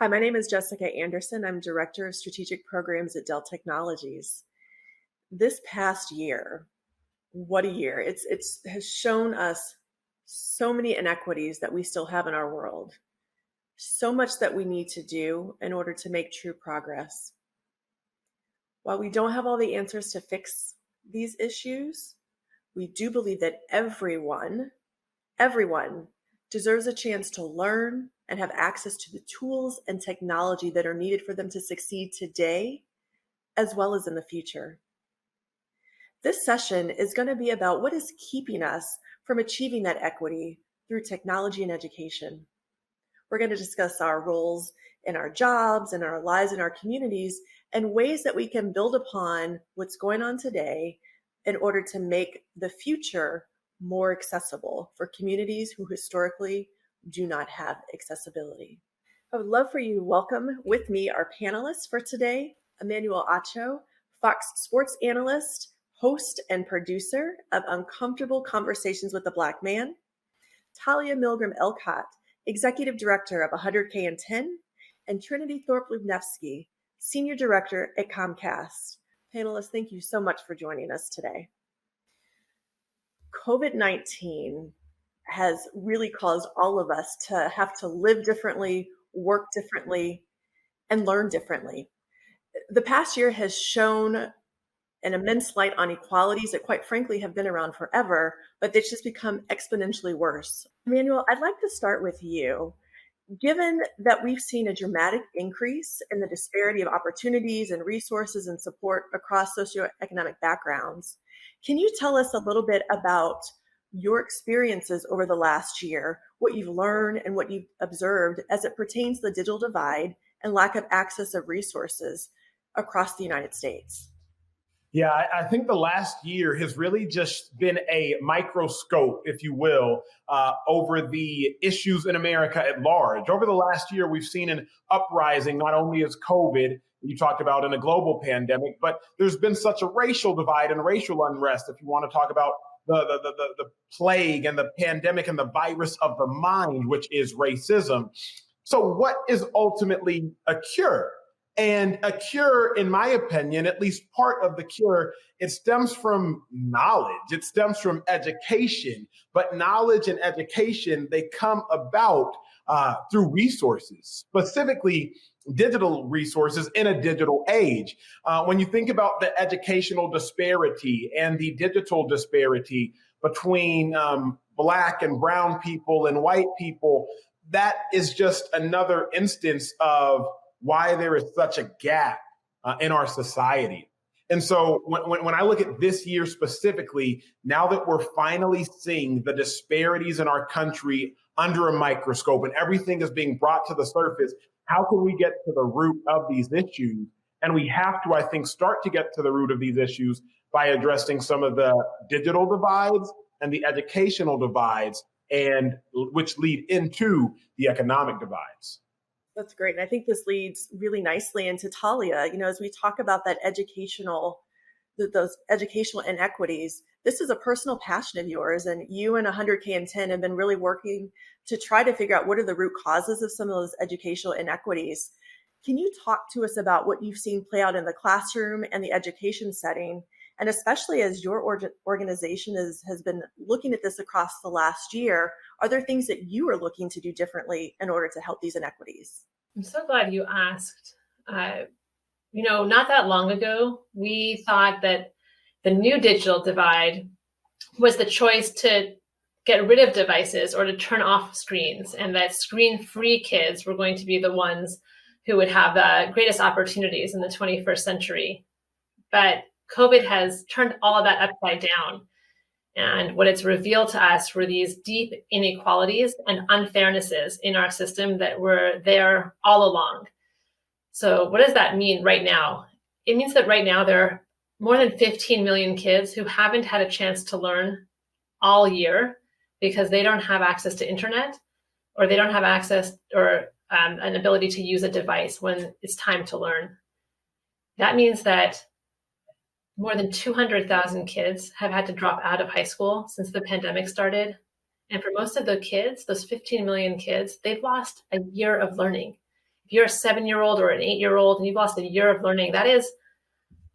Hi, my name is Jessica Anderson. I'm Director of Strategic Programs at Dell Technologies. This past year, what a year. It's has shown us so many inequities that we still have in our world, so much that we need to do in order to make true progress. While we don't have all the answers to fix these issues, we do believe that everyone deserves a chance to learn and have access to the tools and technology that are needed for them to succeed today as well as in the future. This session is going to be about what is keeping us from achieving that equity through technology and education. We're going to discuss our roles in our jobs and our lives in our communities and ways that we can build upon what's going on today in order to make the future more accessible for communities who historically do not have accessibility. I would love for you to welcome with me our panelists for today, Emmanuel Acho, Fox Sports analyst, host and producer of Uncomfortable Conversations with the Black Man, Talia Milgram Elcott, Executive Director of 100K and 10, and Trinity Thorpe-Lubnevsky, Senior Director at Comcast. Panelists, thank you so much for joining us today. COVID-19 has really caused all of us to have to live differently, work differently, and learn differently. The past year has shown an immense light on inequalities that quite frankly have been around forever, but they've just become exponentially worse. Emmanuel, I'd like to start with you. Given that we've seen a dramatic increase in the disparity of opportunities and resources and support across socioeconomic backgrounds, can you tell us a little bit about your experiences over the last year, what you've learned and what you've observed as it pertains to the digital divide and lack of access of resources across the United States? Yeah, I think the last year has really just been a microscope, if you will, over the issues in America at large. Over the last year, we've seen an uprising, not only as COVID, you talked about in a global pandemic, but there's been such a racial divide and racial unrest, if you want to talk about the plague and the pandemic and the virus of the mind, which is racism. So what is ultimately a cure? And a cure, in my opinion, at least part of the cure, it stems from knowledge. It stems from education. But knowledge and education, they come about through resources, specifically digital resources in a digital age. When you think about the educational disparity and the digital disparity between Black and brown people and white people, that is just another instance of why there is such a gap in our society. And so when I look at this year specifically, now that we're finally seeing the disparities in our country under a microscope and everything is being brought to the surface, how can we get to the root of these issues? And we have to, I think, start to get to the root of these issues by addressing some of the digital divides and the educational divides, and which lead into the economic divides. That's great. And I think this leads really nicely into Talia. As we talk about those educational inequities, this is a personal passion of yours. And you and 100K and 10 have been really working to try to figure out what are the root causes of some of those educational inequities. Can you talk to us about what you've seen play out in the classroom and the education setting? And especially as your organization has been looking at this across the last year, are there things that you are looking to do differently in order to help these inequities? I'm so glad you asked. Not that long ago, we thought that the new digital divide was the choice to get rid of devices or to turn off screens, and that screen-free kids were going to be the ones who would have the greatest opportunities in the 21st century. But COVID has turned all of that upside down. And what it's revealed to us were these deep inequalities and unfairnesses in our system that were there all along. So what does that mean right now? It means that right now there are more than 15 million kids who haven't had a chance to learn all year because they don't have access to internet, or they don't have access or an ability to use a device when it's time to learn. That means that more than 200,000 kids have had to drop out of high school since the pandemic started. And for most of the kids, those 15 million kids, they've lost a year of learning. if you're a 7-year-old or an 8-year-old and you've lost a year of learning, that is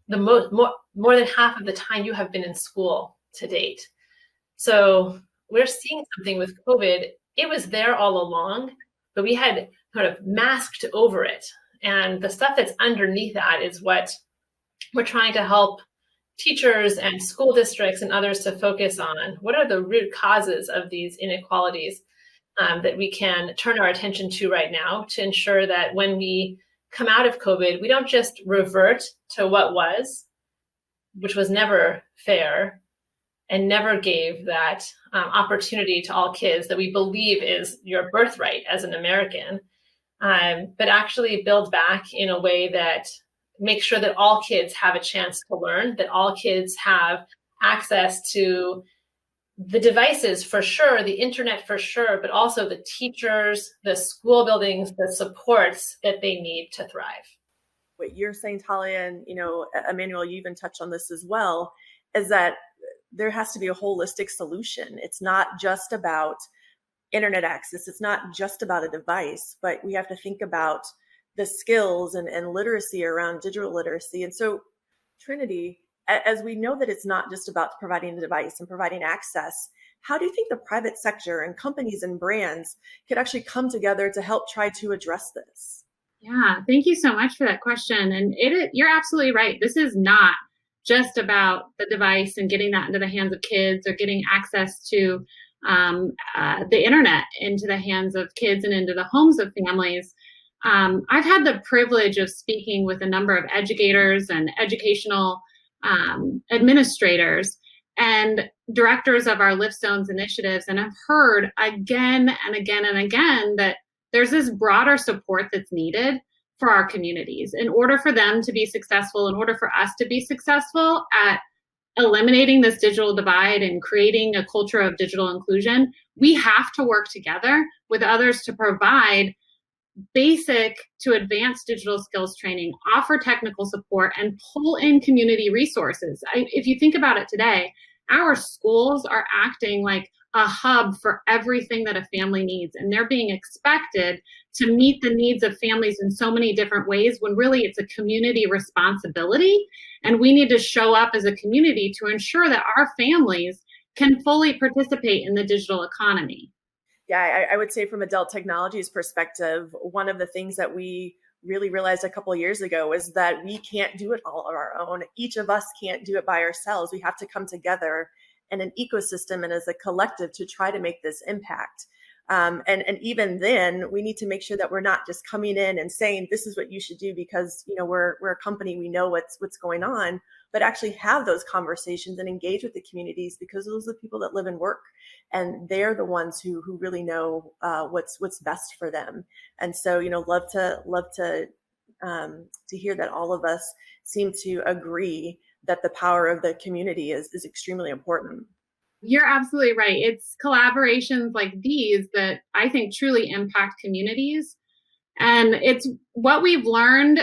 the more than half of the time you have been in school to date. So we're seeing something with COVID. It was there all along, but we had kind of masked over it. And the stuff that's underneath that is what we're trying to help teachers and school districts and others to focus on. What are the root causes of these inequalities that we can turn our attention to right now to ensure that when we come out of COVID, we don't just revert to what was, which was never fair and never gave that opportunity to all kids that we believe is your birthright as an American, but actually build back in a way that makes sure that all kids have a chance to learn, that all kids have access to the devices for sure, the internet for sure, but also the teachers, the school buildings, the supports that they need to thrive. What you're saying, Talia, and Emmanuel, you even touched on this as well, is that there has to be a holistic solution. It's not just about internet access. It's not just about a device, but we have to think about the skills and literacy around digital literacy. And so, Trinity, as we know that it's not just about providing the device and providing access, how do you think the private sector and companies and brands could actually come together to help try to address this? Yeah, thank you so much for that question. And you're absolutely right. This is not just about the device and getting that into the hands of kids or getting access to the internet into the hands of kids and into the homes of families. I've had the privilege of speaking with a number of educators and educational administrators and directors of our Lift Zones initiatives, and I've heard again and again and again that there's this broader support that's needed for our communities in order for them to be successful, in order for us to be successful at eliminating this digital divide and creating a culture of digital inclusion. We have to work together with others to provide basic to advanced digital skills training, offer technical support, and pull in community resources. If you think about it today, our schools are acting like a hub for everything that a family needs, and they're being expected to meet the needs of families in so many different ways when really it's a community responsibility, and we need to show up as a community to ensure that our families can fully participate in the digital economy. Yeah, I would say from adult technologies perspective, one of the things that we really realized a couple of years ago is that we can't do it all on our own. Each of us can't do it by ourselves. We have to come together in an ecosystem and as a collective to try to make this impact. And even then, we need to make sure that we're not just coming in and saying this is what you should do because we're a company, we know what's going on, but actually have those conversations and engage with the communities because those are the people that live and work, and they're the ones who really know what's best for them. And so love to hear that all of us seem to agree that the power of the community is extremely important. You're absolutely right. It's collaborations like these that I think truly impact communities. And it's what we've learned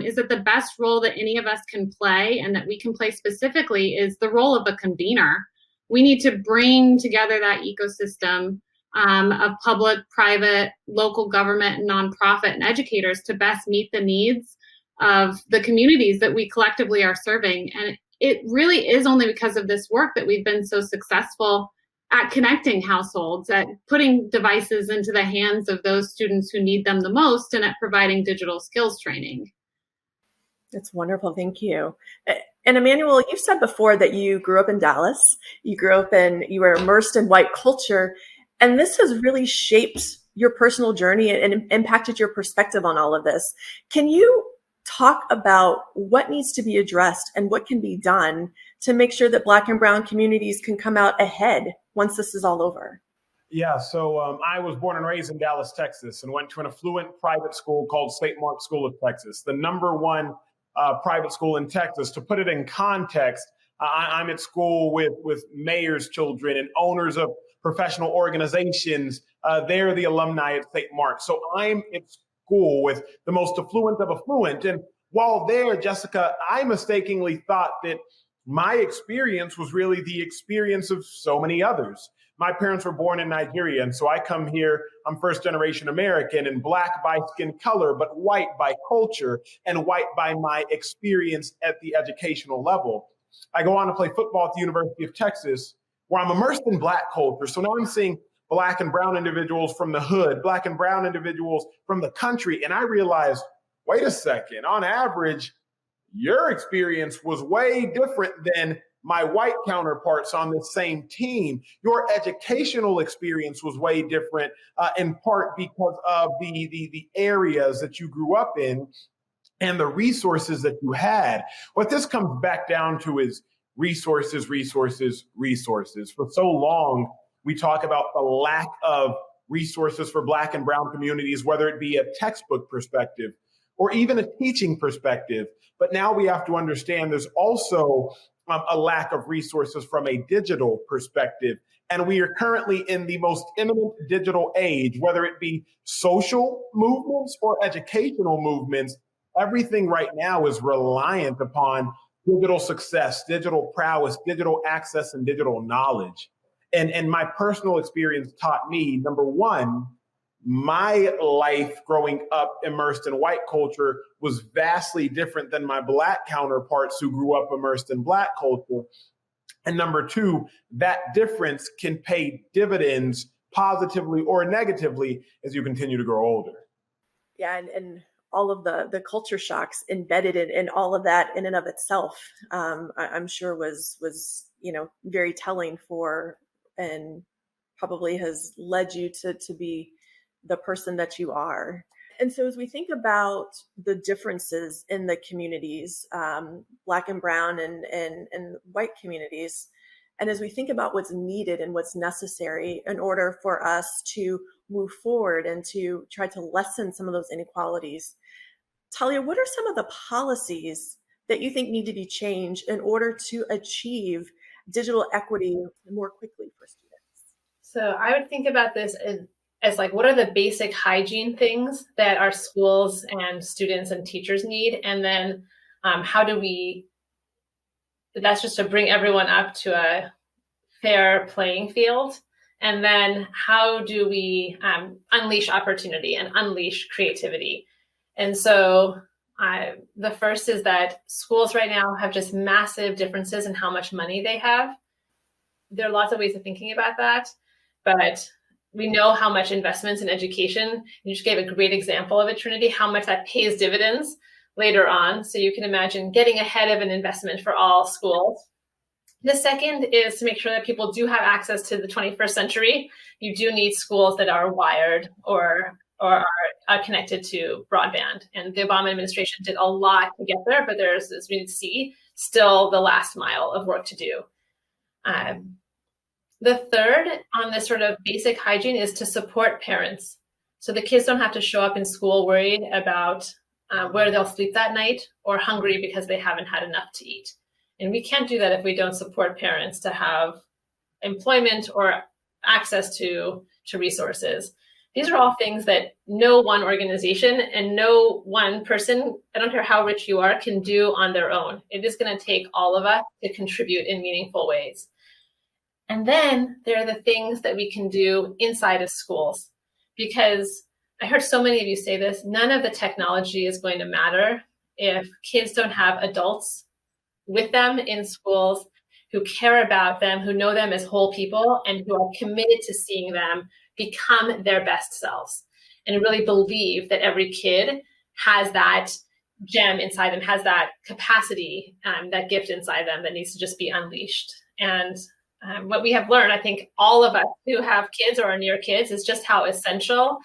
is that the best role that any of us can play and that we can play specifically is the role of a convener. We need to bring together that ecosystem of public, private, local government, and nonprofit and educators to best meet the needs of the communities that we collectively are serving. And it really is only because of this work that we've been so successful at connecting households, at putting devices into the hands of those students who need them the most, and at providing digital skills training. That's wonderful. Thank you. And Emmanuel, you said before that you grew up in Dallas. You were immersed in white culture, and this has really shaped your personal journey and impacted your perspective on all of this. Can you talk about what needs to be addressed and what can be done to make sure that Black and Brown communities can come out ahead once this is all over? Yeah, so I was born and raised in Dallas, Texas, and went to an affluent private school called St. Mark's School of Texas, the number one private school in Texas. To put it in context, I'm at school with mayor's children and owners of professional organizations. They're the alumni at St. Mark's. So I'm at school with the most affluent of affluent. And while there, Jessica, I mistakenly thought that my experience was really the experience of so many others. My parents were born in Nigeria, and so I come here, I'm first generation American and Black by skin color, but white by culture and white by my experience at the educational level. I go on to play football at the University of Texas, where I'm immersed in Black culture. So now I'm seeing Black and brown individuals from the hood, Black and brown individuals from the country, and I realized, wait a second, on average, your experience was way different than my white counterparts on the same team. Your educational experience was way different, in part because of the areas that you grew up in and the resources that you had. What this comes back down to is resources, resources, resources. For so long, we talk about the lack of resources for Black and brown communities, whether it be a textbook perspective or even a teaching perspective. But now we have to understand there's also a lack of resources from a digital perspective. And we are currently in the most imminent digital age, whether it be social movements or educational movements. Everything right now is reliant upon digital success, digital prowess, digital access, and digital knowledge. And my personal experience taught me, number one, my life growing up immersed in white culture was vastly different than my Black counterparts who grew up immersed in Black culture. And number two, that difference can pay dividends positively or negatively as you continue to grow older. Yeah, and all of the culture shocks embedded in all of that in and of itself, I'm sure was very telling for, and probably has led you to be the person that you are. And so as we think about the differences in the communities, Black and brown and white communities, and as we think about what's needed and what's necessary in order for us to move forward and to try to lessen some of those inequalities, Talia, what are some of the policies that you think need to be changed in order to achieve digital equity more quickly for students? So I would think about this as like, what are the basic hygiene things that our schools and students and teachers need? And then how do we, that's just to bring everyone up to a fair playing field. And then how do we unleash opportunity and unleash creativity? And so the first is that schools right now have just massive differences in how much money they have. There are lots of ways of thinking about that, but we know how much investments in education, you just gave a great example of it, Trinity, how much that pays dividends later on. So you can imagine getting ahead of an investment for all schools. The second is to make sure that people do have access to the 21st century. You do need schools that are wired or are connected to broadband. And the Obama administration did a lot to get there, but there's, as we see, still the last mile of work to do. The third on this sort of basic hygiene is to support parents. So the kids don't have to show up in school worried about where they'll sleep that night or hungry because they haven't had enough to eat. And we can't do that if we don't support parents to have employment or access to resources. These are all things that no one organization and no one person, I don't care how rich you are, can do on their own. It is going to take all of us to contribute in meaningful ways. And then there are the things that we can do inside of schools, because I heard so many of you say this, none of the technology is going to matter if kids don't have adults with them in schools who care about them, who know them as whole people, and who are committed to seeing them become their best selves and really believe that every kid has that gem inside them, has that capacity, that gift inside them that needs to just be unleashed. And what we have learned, I think all of us who have kids or are near kids, is just how essential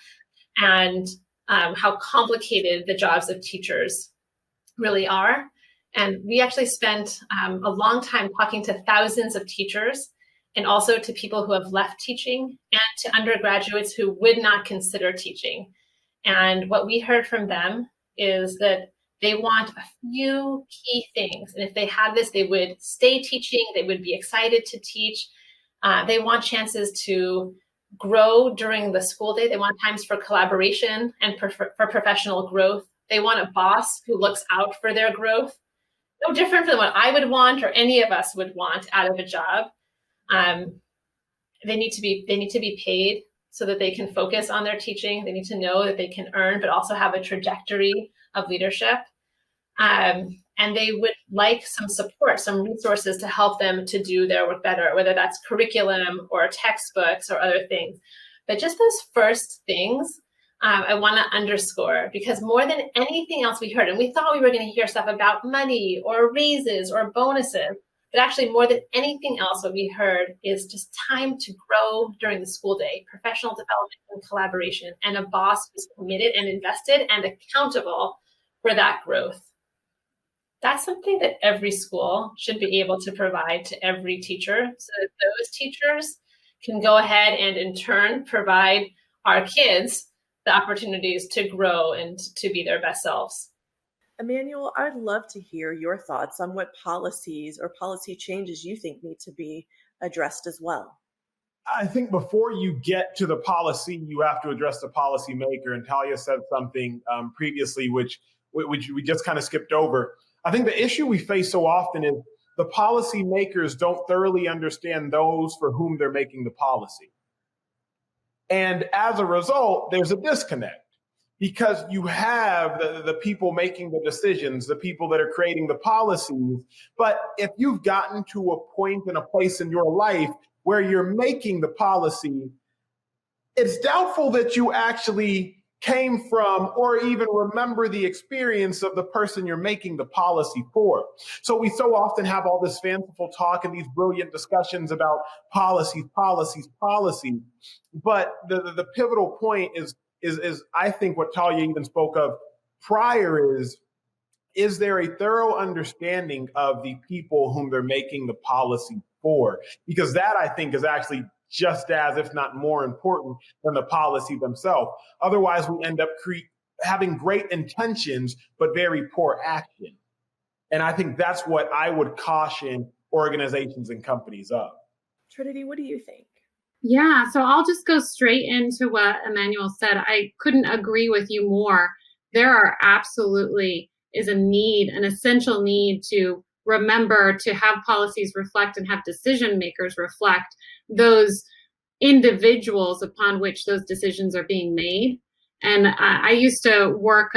and how complicated the jobs of teachers really are. And we actually spent a long time talking to thousands of teachers and also to people who have left teaching and to undergraduates who would not consider teaching. And what we heard from them is that they want a few key things. And if they had this, they would stay teaching. They would be excited to teach. They want chances to grow during the school day. They want times for collaboration and for professional growth. They want a boss who looks out for their growth. No different from what I would want or any of us would want out of a job. they need to be paid so that they can focus on their teaching. They need to know that they can earn, but also have a trajectory of leadership. And they would like some support, some resources to help them to do their work better, whether that's curriculum or textbooks or other things. But just those first things, I want to underscore, because more than anything else we heard, and we thought we were going to hear stuff about money or raises or bonuses, but actually more than anything else, what we heard is just time to grow during the school day, professional development and collaboration, and a boss who's committed and invested and accountable for that growth. That's something that every school should be able to provide to every teacher, so that those teachers can go ahead and in turn provide our kids the opportunities to grow and to be their best selves. Emmanuel, I'd love to hear your thoughts on what policies or policy changes you think need to be addressed as well. I think before you get to the policy, you have to address the policymaker. And Talia said something previously, which we just kind of skipped over. I think the issue we face so often is the policymakers don't thoroughly understand those for whom they're making the policy. And as a result, there's a disconnect because you have the people making the decisions, the people that are creating the policies. But if you've gotten to a point and a place in your life where you're making the policy, it's doubtful that you actually came from or even remember the experience of the person you're making the policy for. So we so often have all this fanciful talk and these brilliant discussions about policies. But the pivotal point is I think what Talia even spoke of prior is there a thorough understanding of the people whom they're making the policy for? Because that, I think, is actually just as, if not more important than the policy themselves. Otherwise, we end up having great intentions, but very poor action. And I think that's what I would caution organizations and companies of. Trinity, what do you think? Yeah, so I'll just go straight into what Emmanuel said. I couldn't agree with you more. There are absolutely is a need, an essential need to remember to have policies reflect and have decision makers reflect those individuals upon which those decisions are being made. And I used to work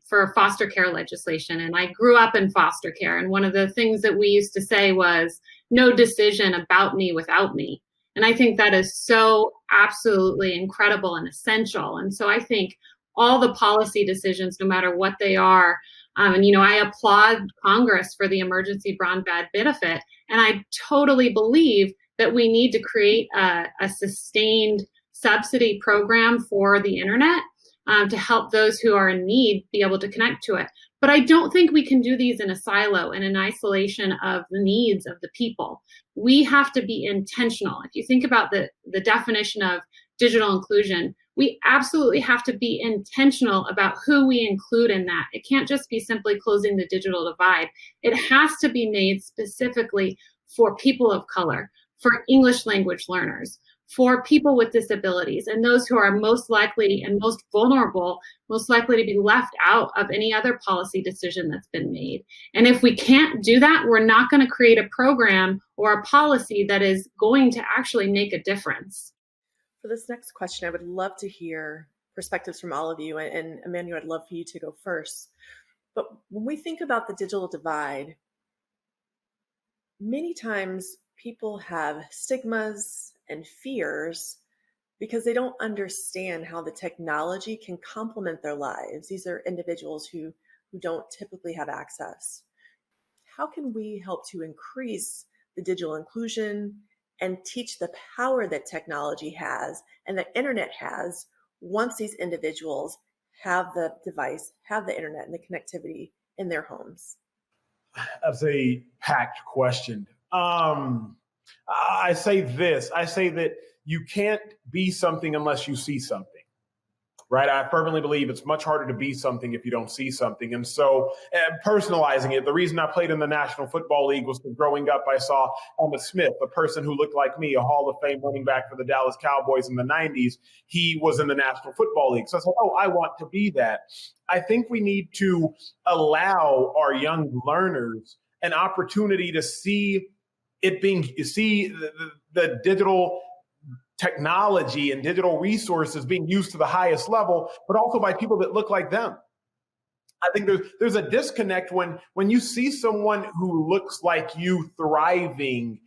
for foster care legislation, and I grew up in foster care. And one of the things that we used to say was, no decision about me without me. And I think that is so absolutely incredible and essential. And so I think all the policy decisions, no matter what they are, and, I applaud Congress for the emergency broadband benefit. And I totally believe that we need to create a sustained subsidy program for the internet to help those who are in need be able to connect to it. But I don't think we can do these in a silo and in isolation of the needs of the people. We have to be intentional. If you think about the definition of digital inclusion, we absolutely have to be intentional about who we include in that. It can't just be simply closing the digital divide. It has to be made specifically for people of color, for English language learners, for people with disabilities, and those who are most likely and most vulnerable, most likely to be left out of any other policy decision that's been made. And if we can't do that, we're not going to create a program or a policy that is going to actually make a difference. For this next question, I would love to hear perspectives from all of you. And Emmanuel, I'd love for you to go first. But when we think about the digital divide, many times people have stigmas and fears because they don't understand how the technology can complement their lives. These are individuals who don't typically have access. How can we help to increase the digital inclusion and teach the power that technology has and that internet has once these individuals have the device, have the internet and the connectivity in their homes? That's a packed question. I say that you can't be something unless you see something, right? I fervently believe it's much harder to be something if you don't see something. And so personalizing it, the reason I played in the National Football League was because growing up, I saw Emmitt Smith, a person who looked like me, a Hall of Fame running back for the Dallas Cowboys in the 90s. He was in the National Football League. So I said, I want to be that. I think we need to allow our young learners an opportunity to see the digital technology and digital resources being used to the highest level, but also by people that look like them. I think there's a disconnect when you see someone who looks like you thriving,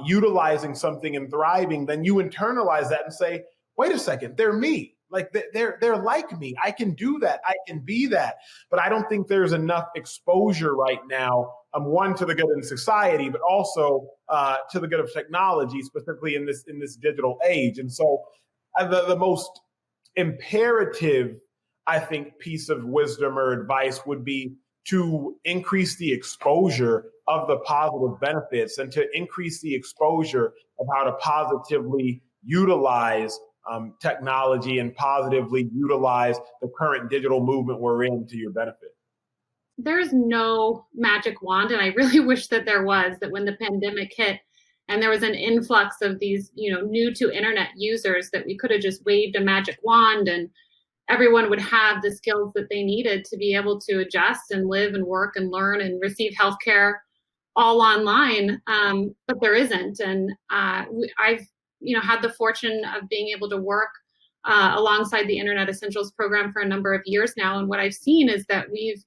utilizing something and thriving, then you internalize that and say, wait a second, they're me. Like they're like me. I can do that. I can be that. But I don't think there's enough exposure right now. One, to the good in society, but also to the good of technology, specifically in this digital age. And so, the most imperative, I think, piece of wisdom or advice would be to increase the exposure of the positive benefits and to increase the exposure of how to positively utilize technology and positively utilize the current digital movement we're in to your benefit. There's no magic wand, and I really wish that there was, that when the pandemic hit and there was an influx of these, new to internet users, that we could have just waved a magic wand and everyone would have the skills that they needed to be able to adjust and live and work and learn and receive healthcare all online. But there isn't. And I've had the fortune of being able to work alongside the Internet Essentials program for a number of years now. And what I've seen is that we've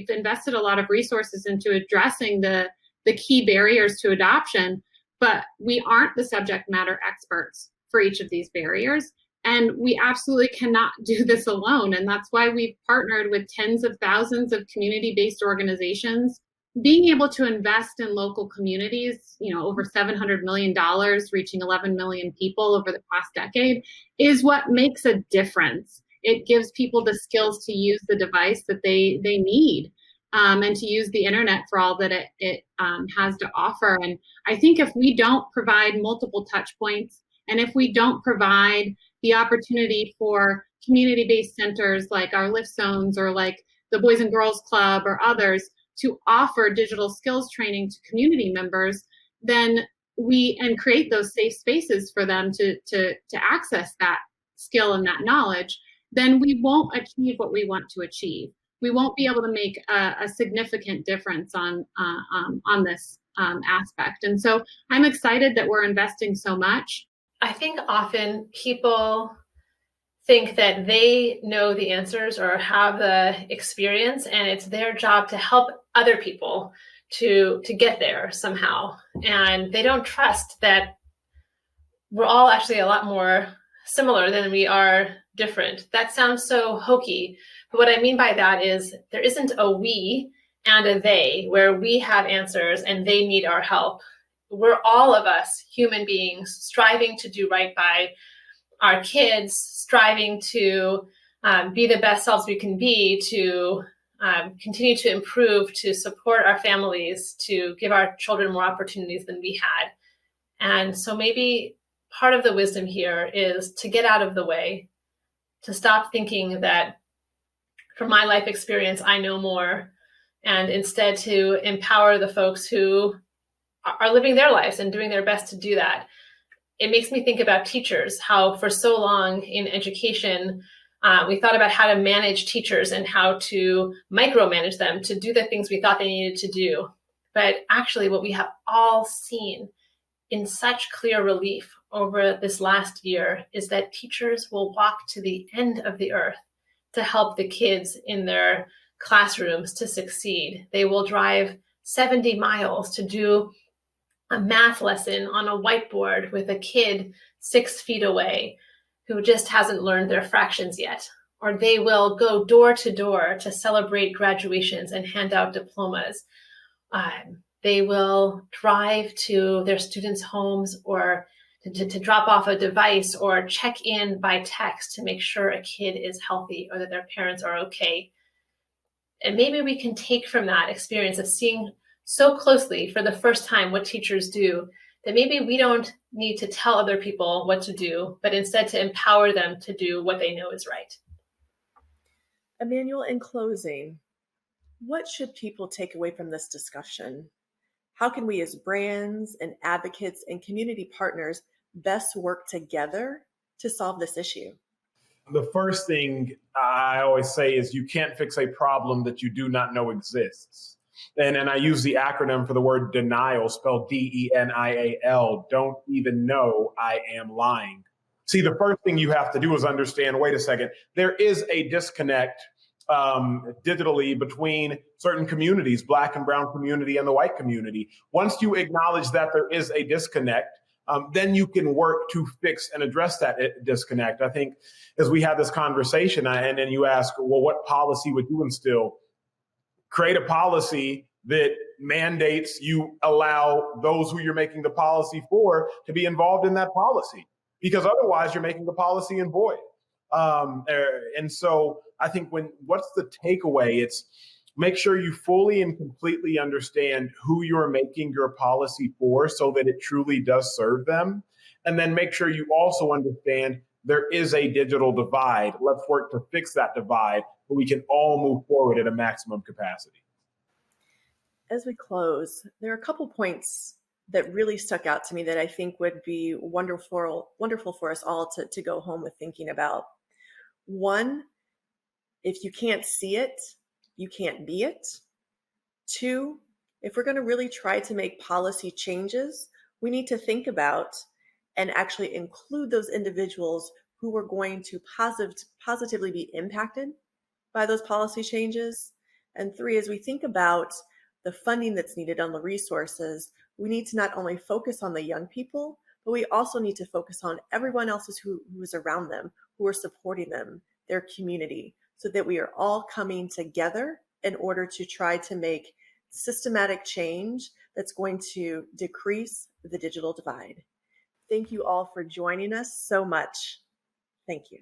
invested a lot of resources into addressing the key barriers to adoption, but we aren't the subject matter experts for each of these barriers. And we absolutely cannot do this alone. And that's why we've partnered with tens of thousands of community-based organizations. Being able to invest in local communities, over $700 million, reaching 11 million people over the past decade, is what makes a difference. It gives people the skills to use the device that they need, and to use the internet for all that it has to offer. And I think if we don't provide multiple touch points, and if we don't provide the opportunity for community-based centers like our Lift Zones or like the Boys and Girls Club or others to offer digital skills training to community members, then and create those safe spaces for them to access that skill and that knowledge, then we won't achieve what we want to achieve. We won't be able to make a significant difference on this aspect. And so I'm excited that we're investing so much. I think often people think that they know the answers or have the experience, and it's their job to help other people to get there somehow. And they don't trust that we're all actually a lot more similar than we are different. That sounds so hokey, but what I mean by that is there isn't a we and a they where we have answers and they need our help. We're all of us human beings striving to do right by our kids, striving to be the best selves we can be, to continue to improve, to support our families, to give our children more opportunities than we had. And so maybe part of the wisdom here is to get out of the way, to stop thinking that from my life experience, I know more, and instead to empower the folks who are living their lives and doing their best to do that. It makes me think about teachers, how for so long in education, we thought about how to manage teachers and how to micromanage them to do the things we thought they needed to do. But actually what we have all seen in such clear relief over this last year is that teachers will walk to the end of the earth to help the kids in their classrooms to succeed. They will drive 70 miles to do a math lesson on a whiteboard with a kid 6 feet away who just hasn't learned their fractions yet. Or they will go door to door to celebrate graduations and hand out diplomas. They will drive to their students' homes or to drop off a device or check in by text to make sure a kid is healthy or that their parents are okay. And maybe we can take from that experience of seeing so closely for the first time what teachers do, that maybe we don't need to tell other people what to do, but instead to empower them to do what they know is right. Emmanuel, in closing, what should people take away from this discussion? How can we as brands and advocates and community partners best work together to solve this issue? The first thing I always say is you can't fix a problem that you do not know exists. And I use the acronym for the word denial, spelled DENIAL. Don't even know I am lying. See, the first thing you have to do is understand, wait a second, there is a disconnect digitally between certain communities, Black and brown community and the white community. Once you acknowledge that there is a disconnect, then you can work to fix and address that disconnect. I think as we have this conversation, and then you ask, well, what policy would you instill? Create a policy that mandates you allow those who you're making the policy for to be involved in that policy, because otherwise you're making the policy in void. And so I think what's the takeaway? It's make sure you fully and completely understand who you're making your policy for so that it truly does serve them. And then make sure you also understand there is a digital divide. Let's work to fix that divide so we can all move forward at a maximum capacity. As we close, there are a couple points that really stuck out to me that I think would be wonderful for us all to go home with thinking about. One, if you can't see it, you can't be it. Two, if we're going to really try to make policy changes, we need to think about and actually include those individuals who are going to positively be impacted by those policy changes. And three, as we think about the funding that's needed on the resources, we need to not only focus on the young people, but we also need to focus on everyone else who is around them, who are supporting them, their community, so that we are all coming together in order to try to make systematic change that's going to decrease the digital divide. Thank you all for joining us so much. Thank you.